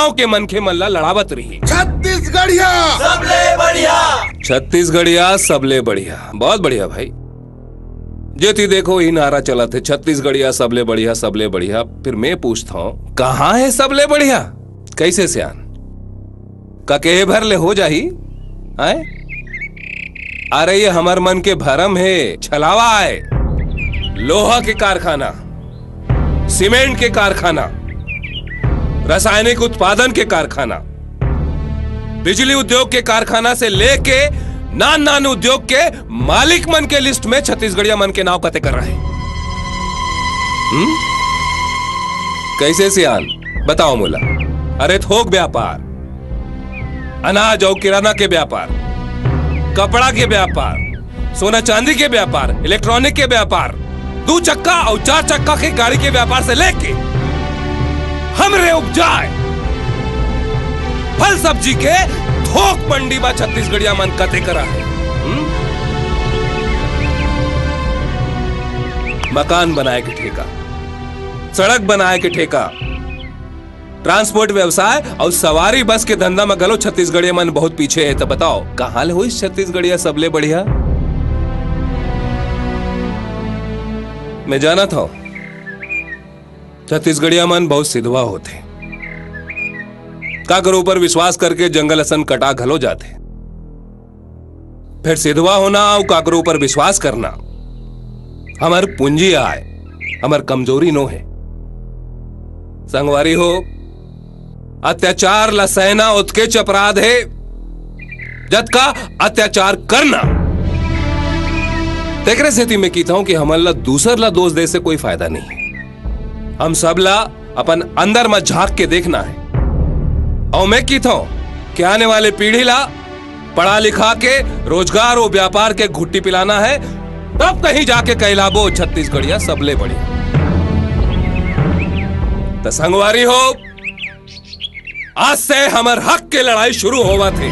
गांव के मन के मल्ला लड़ावत रही। छत्तीसगढ़िया सबले बढ़िया, छत्तीसगढ़िया सबले बढ़िया। बहुत बढ़िया भाई, जेती देखो ही नारा चला थे, छत्तीसगढ़िया सबले बढ़िया सबले बढ़िया। फिर मैं पूछता हूँ, कहाँ है सबले बढ़िया? कैसे सियान का कहे भर ले हो जाही? आए अरे ये हमार मन के भरम है, छलावा है। लोहा के कारखाना, सीमेंट के कारखाना, रासायनिक उत्पादन के कारखाना, बिजली उद्योग के कारखाना से लेके नान उद्योग के मालिक मन के लिस्ट में छत्तीसगढ़िया मन के नाव कते कर रहे हैं। कैसे सियान बताओ मोला? अरे थोक व्यापार, अनाज और किराना के व्यापार, कपड़ा के व्यापार, सोना चांदी के व्यापार, इलेक्ट्रॉनिक के व्यापार, 2 चक्का और 4 चक्का की गाड़ी के व्यापार से लेके हमरे उपजाए फल सब्जी के थोक मंडी में छत्तीसगढ़िया मन कते करा है। मकान बनाए के ठेका, सड़क बनाए के ठेका, ट्रांसपोर्ट व्यवसाय और सवारी बस के धंधा में गलो छत्तीसगढ़िया मन बहुत पीछे है। तो बताओ कहां ले हुई छत्तीसगढ़िया सबले बढ़िया? मैं जाना था छत्तीसगढ़िया मन बहुत सिधवा होते, काकर ऊपर विश्वास करके जंगल असन कटा घलो जाते। फिर सिधवा होना और काकर ऊपर विश्वास करना हमार पूंजी आए, हमार कमजोरी नो है। संगवारी हो, अत्याचार ला सहना उत्कृष्ट अपराध है, जद का अत्याचार करना। तेकरे सेती मैं कहता हूं कि हमला दूसर ला दोष दे से कोई फायदा नहीं है। हम सब ला अपन अंदर में झांक के देखना है। और मैं कहता हूं कि आने वाले पीढ़ी ला पढ़ा लिखा के रोजगार और व्यापार के घुट्टी पिलाना है, तब कहीं जाके कहलाबो छत्तीसगढ़िया सबले बढ़िया। तो संगवारी हो, आज से हमार हक के लड़ाई शुरू होवा थे।